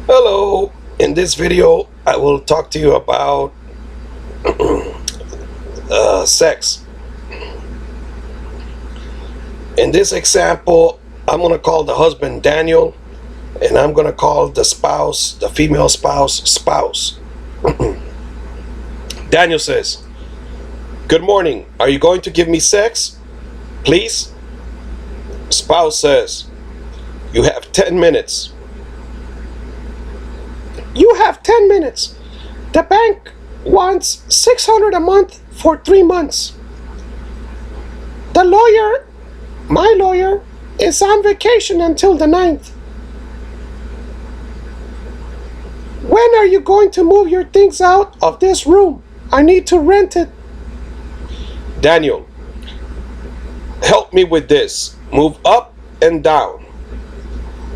Hello, in this video I will talk to you about sex. In this example, I'm going to call the husband Daniel, and I'm going to call the spouse, the female spouse, spouse. Daniel says, "Good morning, are you going to give me sex, please?" Spouse says, "You have 10 minutes. You have 10 minutes. The bank wants 600 a month for 3 months. The lawyer, my lawyer, is on vacation until the 9th. When are you going to move your things out of this room? I need to rent it." Daniel, help me with this. Move up and down.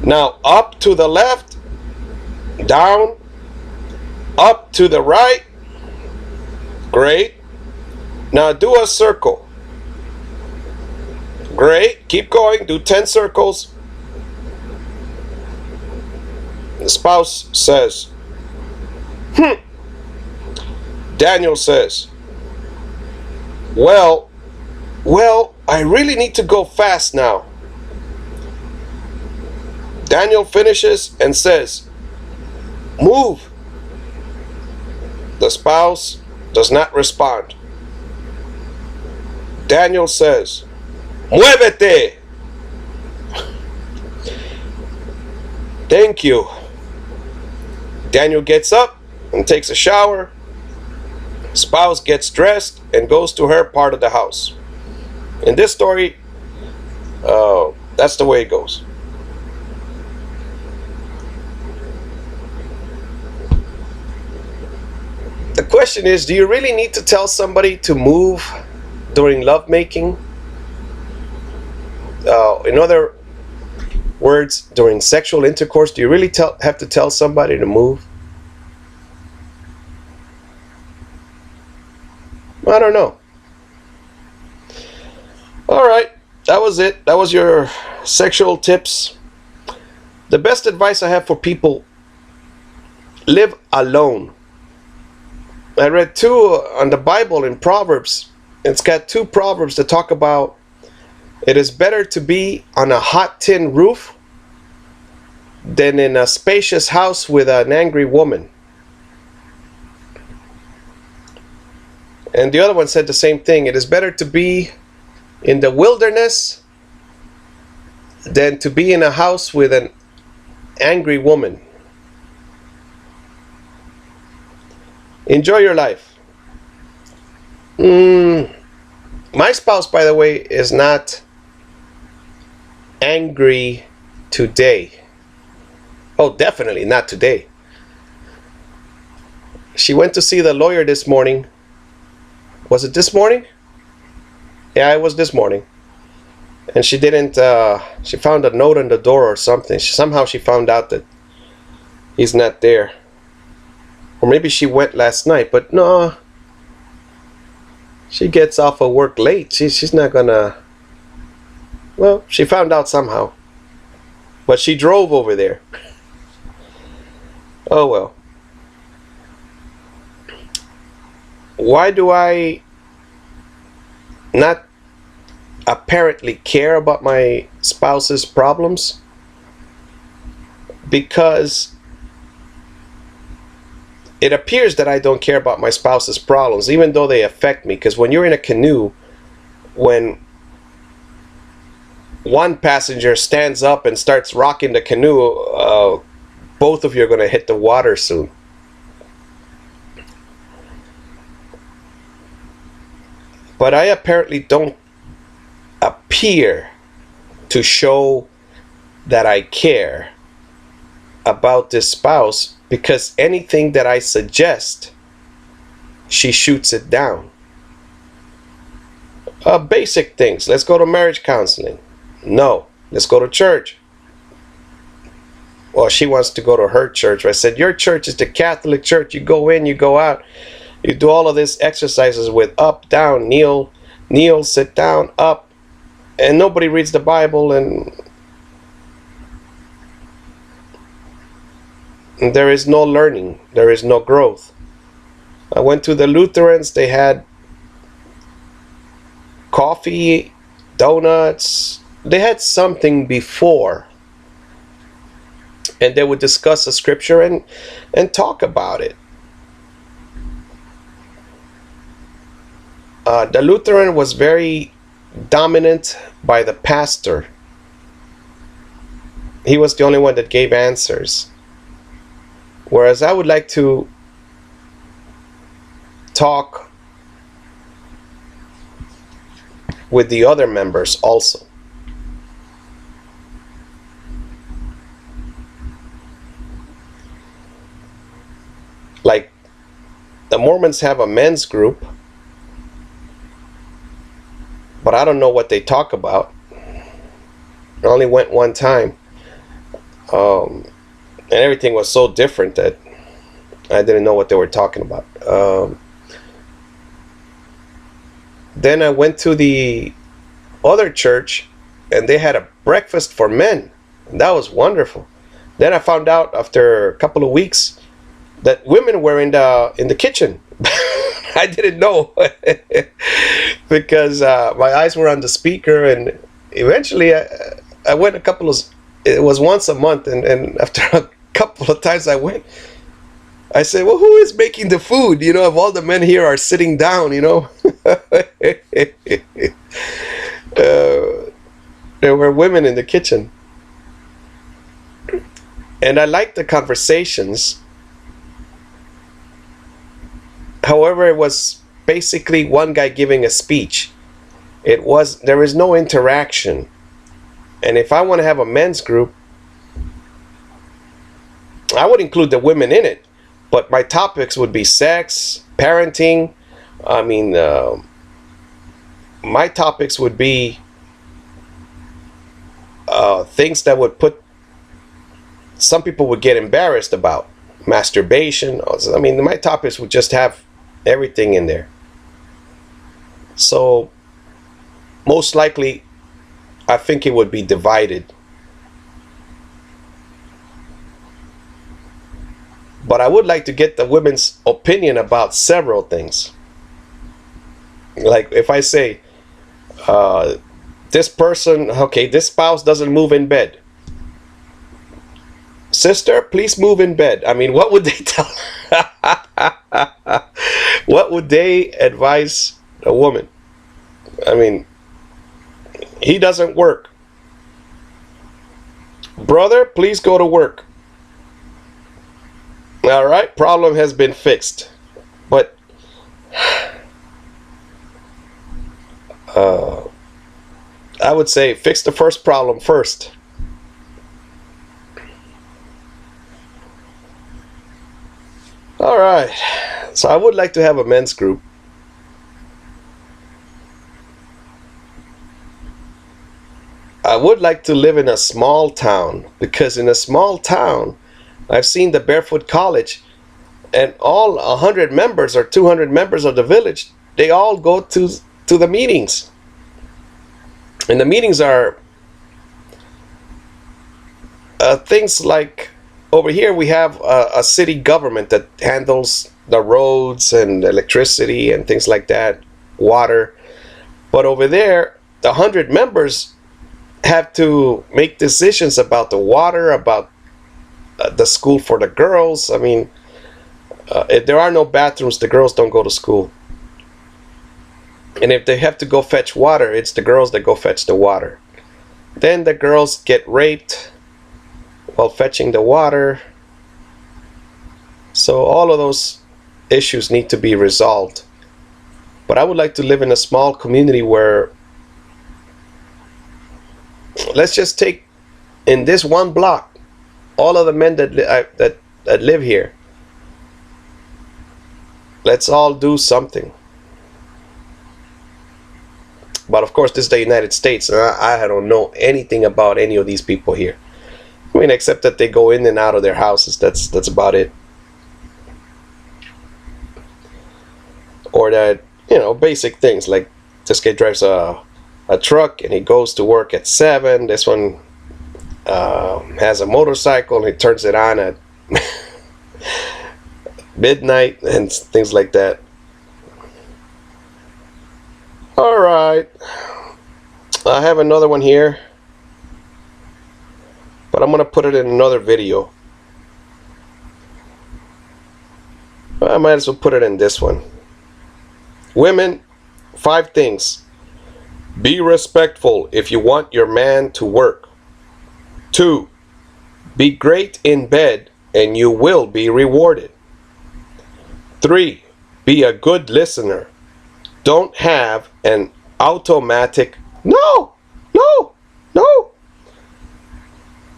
Now up to the left, down, up to the right. Great. Now do a circle. Great. Keep going. Do 10 circles. The spouse says, Daniel says, well, I really need to go fast now. Daniel finishes and says, move. The spouse does not respond. Daniel says, muévete. Thank you. Daniel gets up and takes a shower. Spouse gets dressed and goes to her part of the house. In this story, that's the way it goes. The question is, do you really need to tell somebody to move during lovemaking? In other words, during sexual intercourse, do you really have to tell somebody to move? I don't know. All right, that was it. That was your sexual tips. The best advice I have for people: live alone. I read two on the Bible in Proverbs. It's got two proverbs that talk about it is better to be on a hot tin roof than in a spacious house with an angry woman. And the other one said the same thing. It is better to be in the wilderness than to be in a house with an angry woman. Enjoy your life. My spouse, by the way, is not angry today. Oh, definitely not today. She went to see the lawyer this morning. Was it this morning? Yeah, it was this morning. And she didn't, she found a note on the door or something. Somehow she found out that he's not there. Or maybe she went last night, but no. She gets off of work late. She's not gonna... Well, she found out somehow. But she drove over there. Oh well. Why do I not apparently care about my spouse's problems? Because it appears that I don't care about my spouse's problems, even though they affect me. Because when you're in a canoe, when one passenger stands up and starts rocking the canoe, both of you are going to hit the water soon. But I apparently don't appear to show that I care about this spouse, because anything that I suggest, she shoots it down. Basic things. Let's go to marriage counseling. No. Let's go to church. Well, she wants to go to her church. I said, your church is the Catholic Church. You go in, you go out. You do all of these exercises with up, down, kneel, sit down, up. And nobody reads the Bible. And there is no learning, there is no growth. I went to the Lutherans, they had coffee, donuts, they had something before, and they would discuss the scripture and talk about it. The Lutheran was very dominant by the pastor. He was the only one that gave answers. Whereas I would like to talk with the other members also. Like the Mormons have a men's group, but I don't know what they talk about. I only went one time. And everything was so different that I didn't know what they were talking about. Then I went to the other church, and they had a breakfast for men. And that was wonderful. Then I found out after a couple of weeks that women were in the kitchen. I didn't know because my eyes were on the speaker, and eventually I went a couple of. It was once a month, and after a couple of times I went, I said, well, who is making the food? You know, if all the men here are sitting down, you know. There were women in the kitchen. And I liked the conversations. However, it was basically one guy giving a speech. There is no interaction. And if I want to have a men's group, I would include the women in it, but my topics would be sex, parenting. I mean, my topics would be things that would put some people would get embarrassed about. Masturbation. I mean, my topics would just have everything in there. So most likely, I think it would be divided. But I would like to get the women's opinion about several things. Like if I say, this person, okay, this spouse doesn't move in bed. Sister, please move in bed. I mean, what would they tell? What would they advise a woman? I mean, he doesn't work. Brother, please go to work. All right, problem has been fixed. But I would say fix the first problem first. All right, so I would like to have a men's group. I would like to live in a small town, because in a small town, I've seen the Barefoot College, and all 100 members or 200 members of the village, they all go to the meetings. And the meetings are things like, over here we have a city government that handles the roads and electricity and things like that, water. But over there, the 100 members have to make decisions about the water, about the school for the girls. I mean, if there are no bathrooms, the girls don't go to school. And if they have to go fetch water, it's the girls that go fetch the water. Then the girls get raped while fetching the water. So all of those issues need to be resolved. But I would like to live in a small community where, let's just take in this one block, all of the men that live here. Let's all do something. But of course, this is the United States, and I don't know anything about any of these people here. I mean, except that they go in and out of their houses. That's about it. Or that, you know, basic things like this guy drives a truck and he goes to work at 7. This one has a motorcycle and he turns it on at midnight and things like that. All right, I have another one here, but I'm gonna put it in another video. I might as well put it in this one. Women, 5 things. Be respectful if you want your man to work. 2. Be great in bed and you will be rewarded. 3. Be a good listener. Don't have an automatic no, no, no.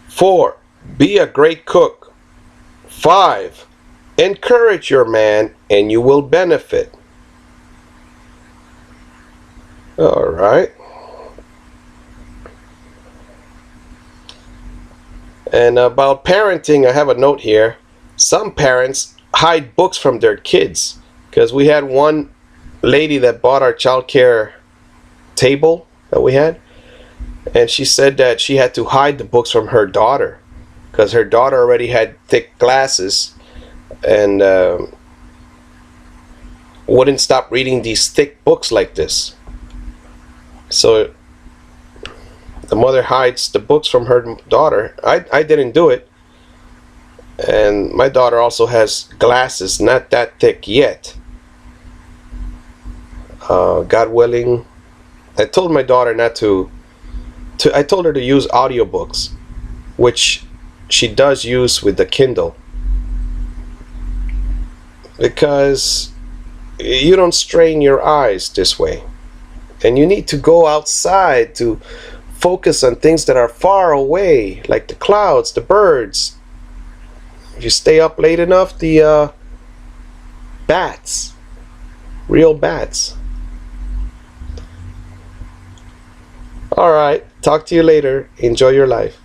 4. Be a great cook. 5. Encourage your man and you will benefit. All right. And about parenting, I have a note here. Some parents hide books from their kids, because we had one lady that bought our childcare table that we had, and she said that she had to hide the books from her daughter because her daughter already had thick glasses and wouldn't stop reading these thick books like this. So the mother hides the books from her daughter. I didn't do it. And my daughter also has glasses, not that thick yet. God willing. I told my daughter not to I told her to use audiobooks, which she does use with the Kindle, because you don't strain your eyes this way. And you need to go outside to focus on things that are far away, like the clouds, the birds. If you stay up late enough, the bats, real bats. All right, talk to you later. Enjoy your life.